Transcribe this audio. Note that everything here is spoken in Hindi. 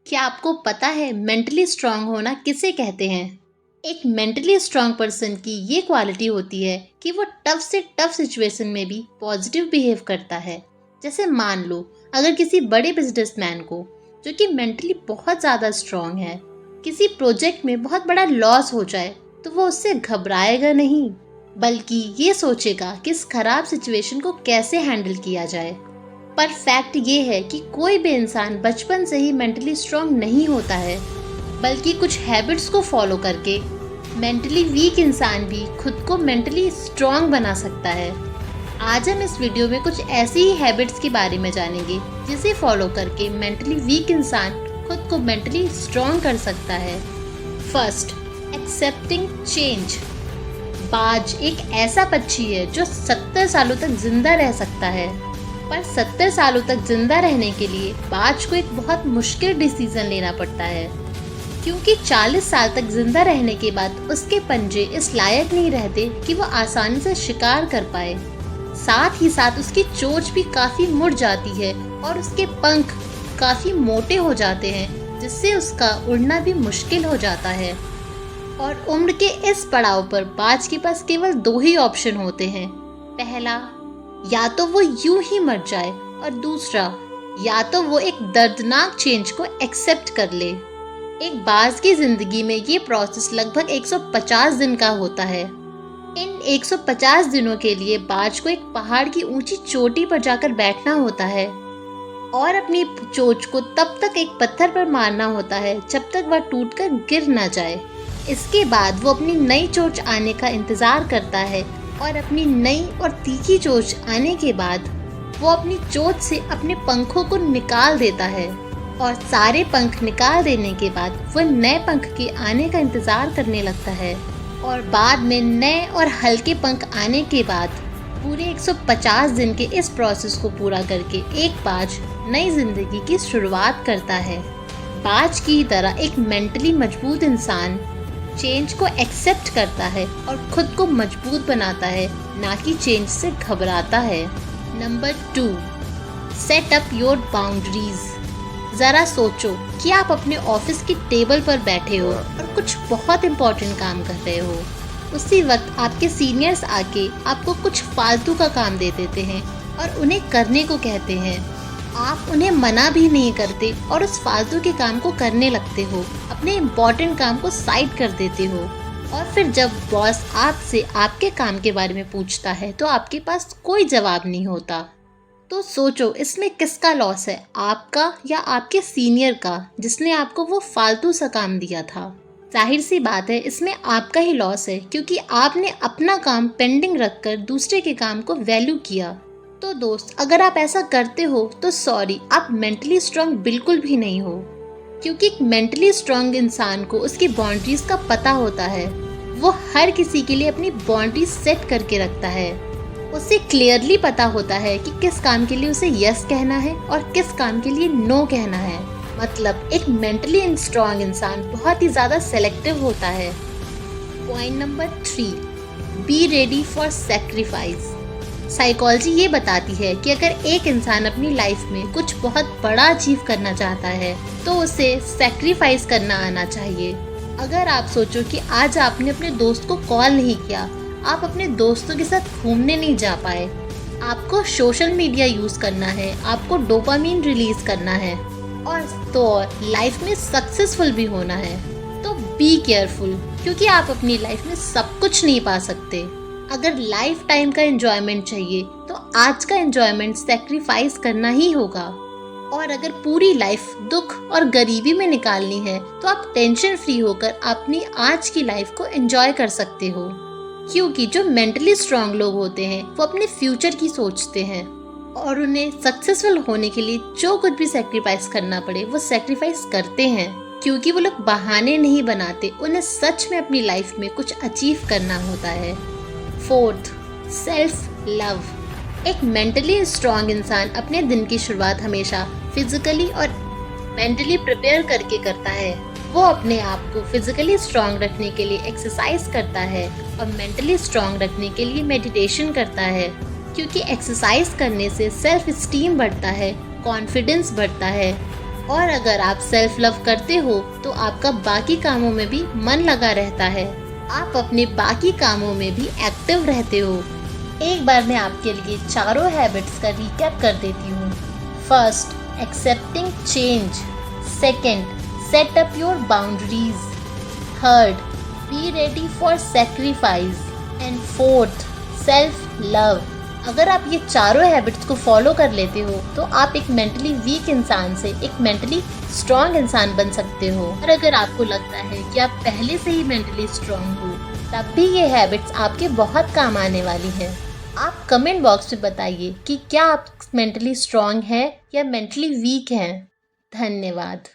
क्या आपको पता है मेंटली स्ट्रांग होना किसे कहते हैं? एक मेंटली स्ट्रांग पर्सन की ये क्वालिटी होती है कि वो टफ से टफ सिचुएशन में भी पॉजिटिव बिहेव करता है। जैसे मान लो, अगर किसी बड़े बिजनेसमैन को, जो कि मेंटली बहुत ज़्यादा स्ट्रांग है, किसी प्रोजेक्ट में बहुत बड़ा लॉस हो जाए, तो वो उससे घबराएगा नहीं, बल्कि ये सोचेगा कि इस खराब सिचुएशन को कैसे हैंडल किया जाए। पर फैक्ट ये है कि कोई भी इंसान बचपन से ही मेंटली स्ट्रांग नहीं होता है, बल्कि कुछ हैबिट्स को फॉलो करके मेंटली वीक इंसान भी खुद को मेंटली स्ट्रांग बना सकता है। आज हम इस वीडियो में कुछ ऐसी ही हैबिट्स के बारे में जानेंगे जिसे फॉलो करके मेंटली वीक इंसान खुद को मेंटली स्ट्रांग कर सकता है। First, accepting change. बाज एक ऐसा पक्षी है जो 70 सालों तक जिंदा रह सकता है, पर 70 सालों तक जिंदा रहने के लिए बाज को एक बहुत मुश्किल डिसीजन लेना पड़ता है, क्योंकि 40 साल तक जिंदा रहने के बाद उसके पंजे इस लायक नहीं रहते कि वो आसानी से शिकार कर पाए। साथ ही साथ उसकी चोंच भी काफी मुड़ जाती है और उसके पंख काफी मोटे हो जाते हैं, जिससे उसका उड़ना भी मुश्किल हो जाता है। और उम्र के इस पड़ाव पर बाज के पास केवल 2 ही ऑप्शन होते हैं। पहला, या तो वो यूं ही मर जाए, और दूसरा, या तो वो एक दर्दनाक चेंज को एक्सेप्ट कर ले। एक बाज की जिंदगी में ये प्रोसेस लगभग 150 दिन का होता है। इन 150 दिनों के लिए बाज को एक पहाड़ की ऊंची चोटी पर जाकर बैठना होता है और अपनी चोंच को तब तक एक पत्थर पर मारना होता है जब तक वह टूटकर गिर न जाए। इसके बाद वो अपनी नई चोंच आने का इंतजार करता है, और अपनी नई और तीखी चोंच आने के बाद वो अपनी चोंच से अपने पंखों को निकाल देता है, और सारे पंख निकाल देने के बाद वो नए पंख के आने का इंतजार करने लगता है। और बाद में नए और हल्के पंख आने के बाद पूरे 150 दिन के इस प्रोसेस को पूरा करके एक बाज नई जिंदगी की शुरुआत करता है। बाज की तरह एक मेंटली मजबूत इंसान चेंज को एक्सेप्ट करता है और खुद को मजबूत बनाता है, ना कि चेंज से घबराता है। Number 2, set up your boundaries. ज़रा सोचो कि आप अपने ऑफिस की टेबल पर बैठे हो और कुछ बहुत इम्पोर्टेंट काम कर रहे हो। उसी वक्त आपके सीनियर्स आके आपको कुछ फालतू का काम दे देते हैं और उन्हें करने को कहते हैं। आप उन्हें मना भी नहीं करते और उस फालतू के काम को करने लगते हो, अपने इम्पोर्टेंट काम को साइड कर देते हो। और फिर जब बॉस आपसे आपके काम के बारे में पूछता है तो आपके पास कोई जवाब नहीं होता। तो सोचो, इसमें किसका लॉस है, आपका या आपके सीनियर का, जिसने आपको वो फालतू सा काम दिया था? जाहिर सी बात है, इसमें आपका ही लॉस है, क्योंकि आपने अपना काम पेंडिंग रखकर दूसरे के काम को वैल्यू किया। तो दोस्त, अगर आप ऐसा करते हो तो सॉरी, आप मेंटली स्ट्रांग बिल्कुल भी नहीं हो, क्योंकि एक मेंटली स्ट्रांग इंसान को उसकी बाउंड्रीज का पता होता है। वो हर किसी के लिए अपनी बाउंड्रीज सेट करके रखता है। उसे क्लियरली पता होता है कि किस काम के लिए उसे यस कहना है और किस काम के लिए नो कहना है। मतलब एक मेंटली स्ट्रांग इंसान बहुत ही ज़्यादा सेलेक्टिव होता है। Point number 3, be ready for sacrifice. Psychology ये बताती है कि अगर एक इंसान अपनी लाइफ में कुछ बहुत बड़ा अचीव करना चाहता है तो उसे सेक्रीफाइस करना आना चाहिए। अगर आप सोचो कि आज आपने अपने दोस्त को कॉल नहीं किया, आप अपने दोस्तों के साथ घूमने नहीं जा पाए, आपको सोशल मीडिया यूज़ करना है, आपको डोपामीन रिलीज करना है, और लाइफ में सक्सेसफुल भी होना है, तो बी केयरफुल, क्योंकि आप अपनी लाइफ में सब कुछ नहीं पा सकते। अगर लाइफ टाइम का एंजॉयमेंट चाहिए तो आज का एंजॉयमेंट सेक्रीफाइस करना ही होगा। और अगर पूरी लाइफ दुख और गरीबी में निकालनी है तो आप टेंशन फ्री होकर अपनी आज की लाइफ को एंजॉय कर सकते हो, क्योंकि जो मेंटली स्ट्रांग लोग होते हैं वो अपने फ्यूचर की सोचते हैं, और उन्हें सक्सेसफुल होने के लिए जो कुछ भी सेक्रीफाइस करना पड़े वो सेक्रीफाइस करते हैं, क्योंकि वो लोग बहाने नहीं बनाते, उन्हें सच में अपनी लाइफ में कुछ अचीव करना होता है। 4th, self love. एक मेंटली स्ट्रांग इंसान अपने दिन की शुरुआत हमेशा फिजिकली और मेंटली प्रिपेयर करके करता है। वो अपने आप को फिजिकली स्ट्रांग रखने के लिए एक्सरसाइज करता है और मेंटली स्ट्रांग रखने के लिए मेडिटेशन करता है, क्योंकि एक्सरसाइज करने से सेल्फ स्टीम बढ़ता है, कॉन्फिडेंस बढ़ता है, और अगर आप सेल्फ लव करते हो तो आपका बाकी कामों में भी मन लगा रहता है। आप अपने बाकी कामों में भी एक्टिव रहते हो। एक बार मैं आपके लिए चारों हैबिट्स का रिकैप कर देती हूँ। First, accepting change. Second, set up your boundaries. Third, be ready for sacrifice. And fourth, self love. अगर आप ये चारों हैबिट्स को फॉलो कर लेते हो तो आप एक मेंटली वीक इंसान से एक मेंटली स्ट्रांग इंसान बन सकते हो। और अगर आपको लगता है कि आप पहले से ही मेंटली स्ट्रांग हो, तब भी ये हैबिट्स आपके बहुत काम आने वाली हैं। आप कमेंट बॉक्स में बताइए कि क्या आप मेंटली स्ट्रांग हैं या मेंटली वीक हैं। धन्यवाद।